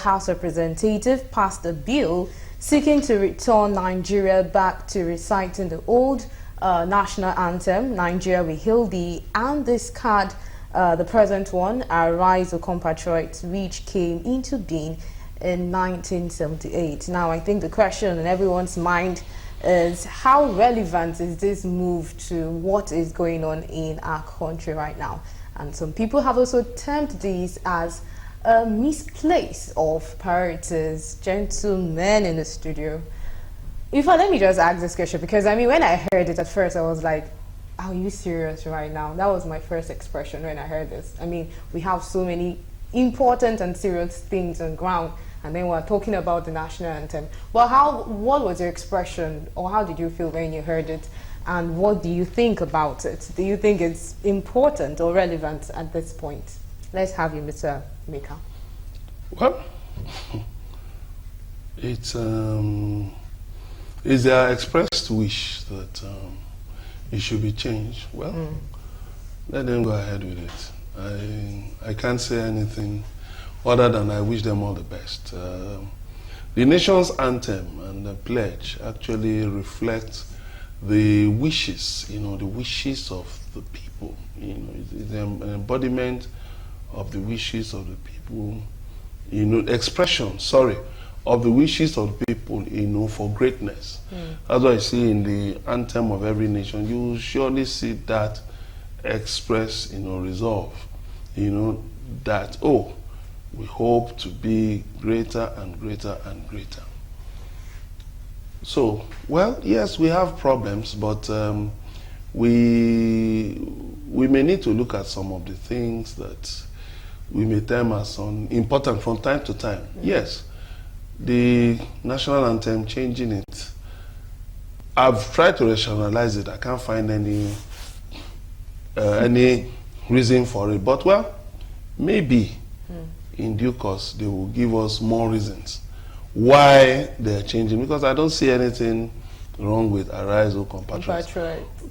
House of Representatives passed a bill seeking to return Nigeria back to reciting the old national anthem, Nigeria We Hail Thee, and discard the present one, Arise, O Compatriots, which came into being in 1978. Now, I think the question in everyone's mind is how relevant is this move to what is going on in our country right now? And some people have also termed this as a misplace of priorities. Gentlemen in the studio, let me just ask this question, because I mean, when I heard it at first, I was like, are you serious right now? That was my first expression when I heard this. I mean, we have so many important and serious things on ground, and then we're talking about the national anthem. Well, what was your expression, or how did you feel when you heard it? And what do you think about it? Do you think it's important or relevant at this point? Let's have you, Mr. Mika. Well, it's their expressed wish that it should be changed. Well, let them go ahead with it. I can't say anything other than I wish them all the best. The nation's anthem and the pledge actually reflect the wishes, the wishes of the people. It's an embodiment of the wishes of the people, expression, of the wishes of the people, for greatness. That's what I see in the anthem of every nation. You surely see that express, resolve, that, we hope to be greater and greater and greater. So, well, yes, we have problems, but we may need to look at some of the things that we may term as important from time to time. Yes, the national anthem, changing it. I've tried to rationalize it. I can't find any reason for it. But, well, maybe in due course they will give us more reasons why they're changing, because I don't see anything wrong with Arise, O Compatriots.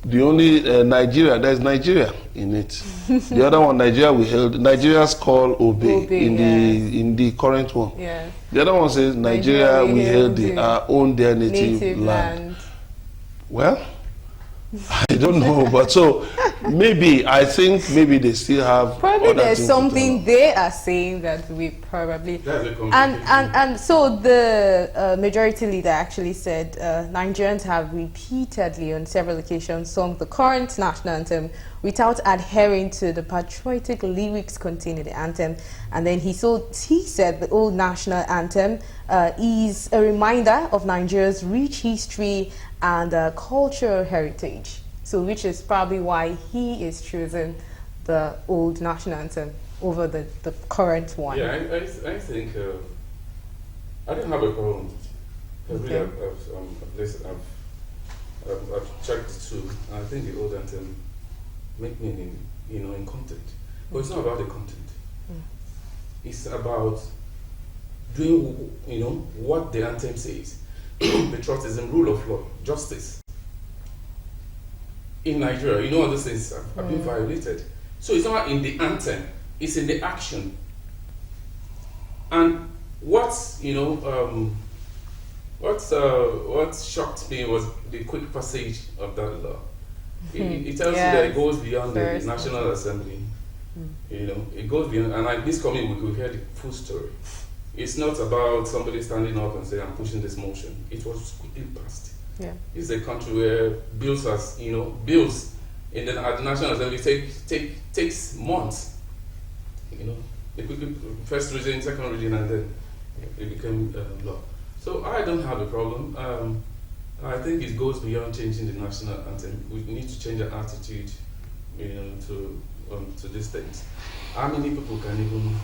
The only there's Nigeria in it. The other one, Nigeria We Hail, Nigeria's call Obey in the current one. Yeah. The other one says Nigeria We Hail Thee, our own their native land. Well, I don't know, but so I think maybe they still have. Probably there's something they are saying that we probably. And so the majority leader actually said Nigerians have repeatedly on several occasions sung the current national anthem without adhering to the patriotic lyrics contained in the anthem. And then he said the old national anthem is a reminder of Nigeria's rich history and cultural heritage. So which is probably why he is choosing the old national anthem over the current one. Yeah, I think I don't have a problem with it. I've checked the two, and I think the old anthem make meaning, in content. But it's not about the content. It's about doing, what the anthem says. Patriotism, rule of law, justice. In Nigeria, all those things have been violated. So it's not in the anthem, it's in the action. And what shocked me was the quick passage of that law. It tells you that it goes beyond the National Assembly. It goes beyond, and this coming week we'll hear the full story. It's not about somebody standing up and saying, I'm pushing this motion. It was quickly passed. Yeah. It's a country where bills at the National Assembly takes months. They quickly, first reading, second reading, and then it became law. So I don't have a problem. I think it goes beyond changing the national anthem. We need to change our attitude, to these things. How many people can even,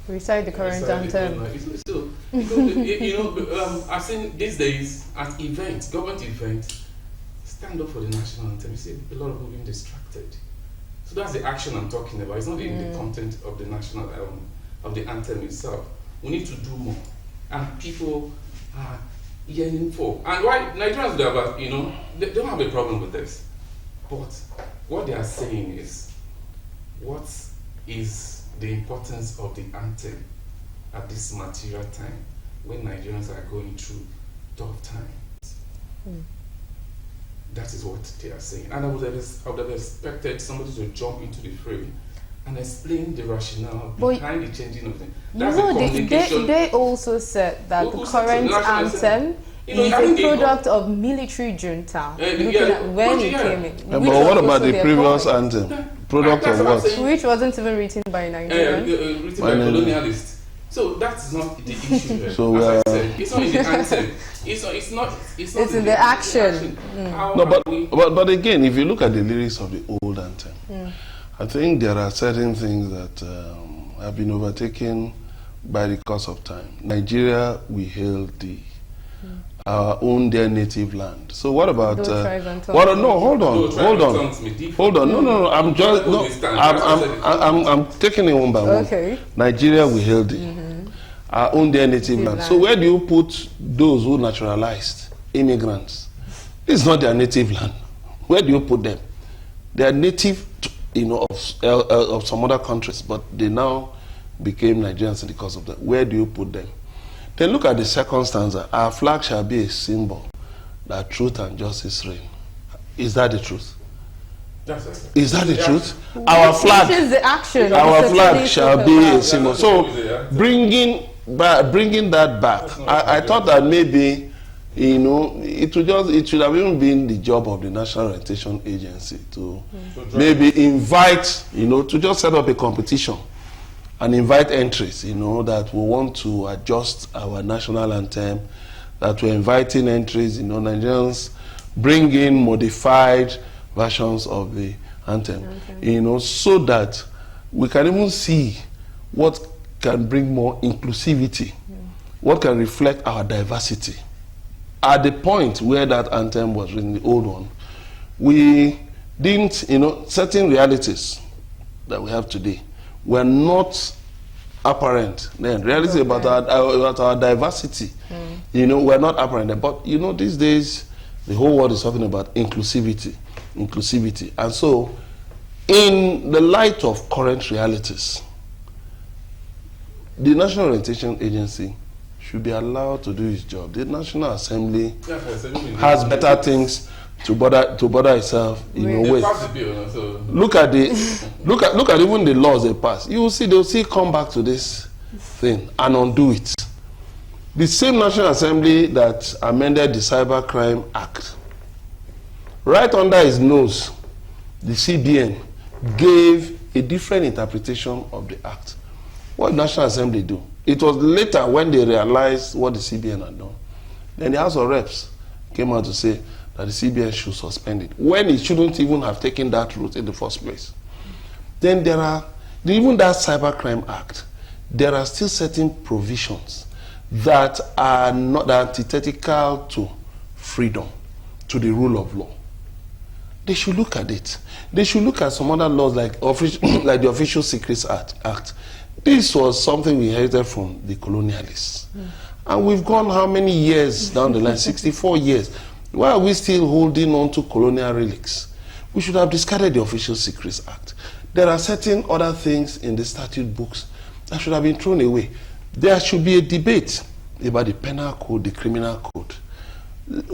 recite the current anthem? I've seen these days at events, government events, stand up for the national anthem. You see a lot of people being distracted. So that's the action I'm talking about. It's not even the content of the national of the anthem itself. We need to do more, and people are yearning for. And why Nigerians they don't have a problem with this, but what they are saying is, what is the importance of the anthem at this material time when Nigerians are going through tough times. That is what they are saying. And I would have expected somebody to jump into the fray and explain the rationale behind the changing of them. That's they also said that the current anthem is a product of military junta. Looking at when it came in. But what about the previous anthem? Product of what? Which wasn't even written by Nigerians. Written by colonialists. So that's not the issue here. So as I said, it's not in the anthem. It's not in the action. No, but again, if you look at the lyrics of the old anthem, I think there are certain things that have been overtaken by the course of time. Nigeria, we hail thee. Our own dear native land. So what about? No, hold on. No. I'm taking it one by one. Okay. Nigeria, we hail thee. Our own dear native land. So where do you put those who naturalized immigrants? It's not their native land. Where do you put them? They are native, of some other countries, but they now became Nigerians because of that. Where do you put them? Then look at the second stanza. Our flag shall be a symbol that truth and justice reign. Is that the truth? Is that the truth? Our flag. Which is the action. Our flag shall be a symbol. So bringing that back, I thought that maybe it should have even been the job of the National Orientation Agency to maybe invite, to just set up a competition and invite entries, that we want to adjust our national anthem, that we're inviting entries, Nigerians bring in modified versions of the anthem, so that we can even see what can bring more inclusivity, what can reflect our diversity. At the point where that anthem was written, the old one, we didn't, certain realities that we have today were not apparent then. Reality about our diversity, were not apparent. But these days, the whole world is talking about inclusivity. And so, in the light of current realities, the National Orientation Agency should be allowed to do its job. The National Assembly has better things to bother itself, with. Look at even the laws they pass. You will see they'll still come back to this thing and undo it. The same National Assembly that amended the Cybercrime Act, right under his nose, the CBN gave a different interpretation of the act. What did the National Assembly do? It was later when they realized what the CBN had done. Then the House of Reps came out to say that the CBN should suspend it, when it shouldn't even have taken that route in the first place. Then there are, even that Cybercrime Act, there are still certain provisions that are not antithetical to freedom, to the rule of law. They should look at it. They should look at some other laws like the Official Secrets Act. This was something we inherited from the colonialists. And we've gone how many years down the line? 64 years. Why are we still holding on to colonial relics? We should have discarded the Official Secrets Act. There are certain other things in the statute books that should have been thrown away. There should be a debate about the penal code, the criminal code.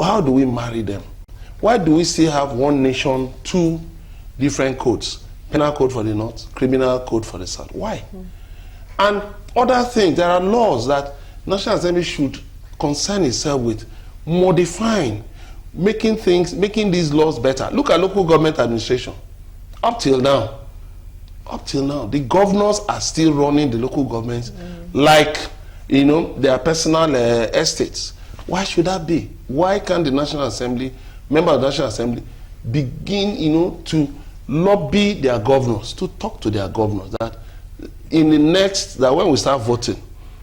How do we marry them? Why do we still have one nation, two different codes? Penal code for the North, criminal code for the South. Why? And other things, there are laws that National Assembly should concern itself with, modifying, making these laws better. Look at local government administration. Up till now, the governors are still running the local governments like, their personal estates. Why should that be? Why can't the National Assembly, members of the National Assembly, begin, to lobby their governors, to talk to their governors that in the next, that when we start voting,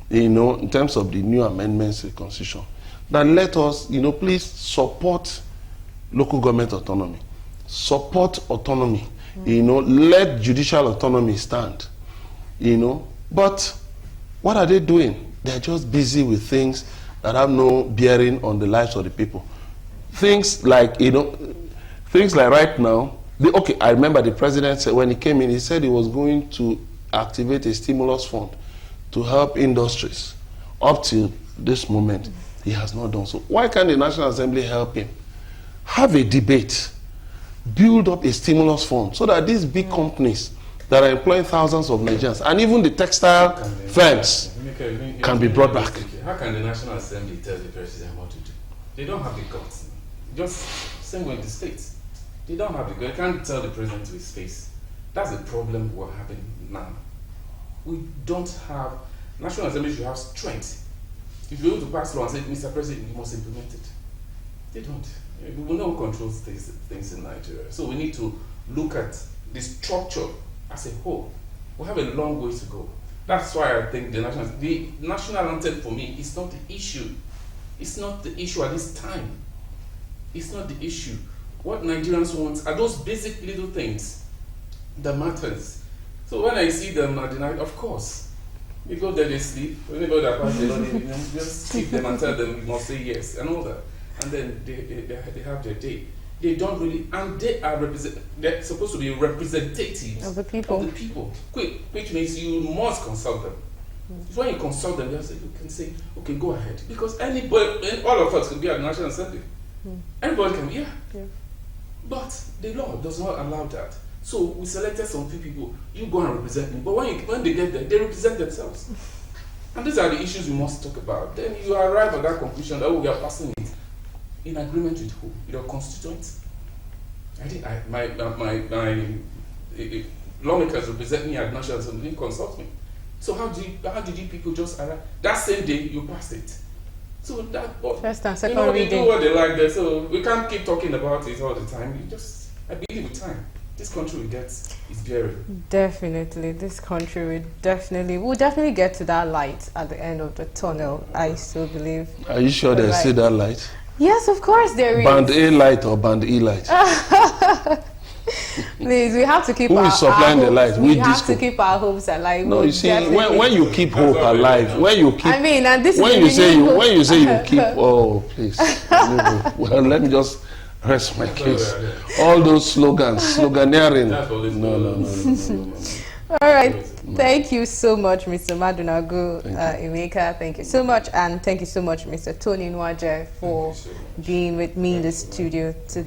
in terms of the new amendments to the Constitution, that let us, please support local government autonomy, support autonomy, let judicial autonomy stand, But what are they doing? They're just busy with things that have no bearing on the lives of the people. Things like, right now, I remember the president said when he came in, he said he was going to activate a stimulus fund to help industries. Up till this moment, he has not done so. Why can't the National Assembly help him? Have a debate, build up a stimulus fund so that these big companies that are employing thousands of Nigerians and even the textile firms can be brought back. How can the National Assembly tell the president what to do? They don't have the guts. Just same way in the States. They don't have the guts. They can't tell the president to his face. That's the problem we're having now. We don't have, National Assembly should have strength. If you go to pass law and say, Mr. President, you must implement it. They don't. We know who controls things in Nigeria. So we need to look at the structure as a whole. We have a long way to go. That's why I think the national anthem for me is not the issue. It's not the issue at this time. It's not the issue. What Nigerians want are those basic little things that matters. So when I see them at the night, of course, we go there, they sleep. When they go there, they just keep them and tell them you must say yes and all that. And then they have their day. They don't really, and they are they're supposed to be representatives of the people. Which means you must consult them. So when you consult them, you can say, okay, go ahead. Because anybody, all of us can be at the National Assembly. Anybody can be, yeah. But the law does not allow that. So we selected some few people, you go and represent them. But when they get there, they represent themselves. And these are the issues we must talk about. Then you arrive at that conclusion that we are passing it in agreement with who? With your constituents? I think my lawmakers represent me at National Assembly, didn't consult me. So how did you people just arrive? That same day you passed it. So that first and second reading. They do what they like there. So we can't keep talking about it all the time. I believe with time, this country will get its bearing. Definitely, this country will definitely get to that light at the end of the tunnel. I still believe. Are you sure they see that light? Yes, of course there is. Band A light or band E light? Please, we have to keep Who is supplying the light? We have to keep our hopes alive. No, you see, when you keep hope alive, when you keep, I mean, and this when you say you keep, oh please, well, let me just rest my case. All those sloganeering. No. All right. Thank you so much, Mr. Madunagu Emeka. Thank you so much. And thank you so much, Mr. Tony Nwaje, for being with me in the studio today.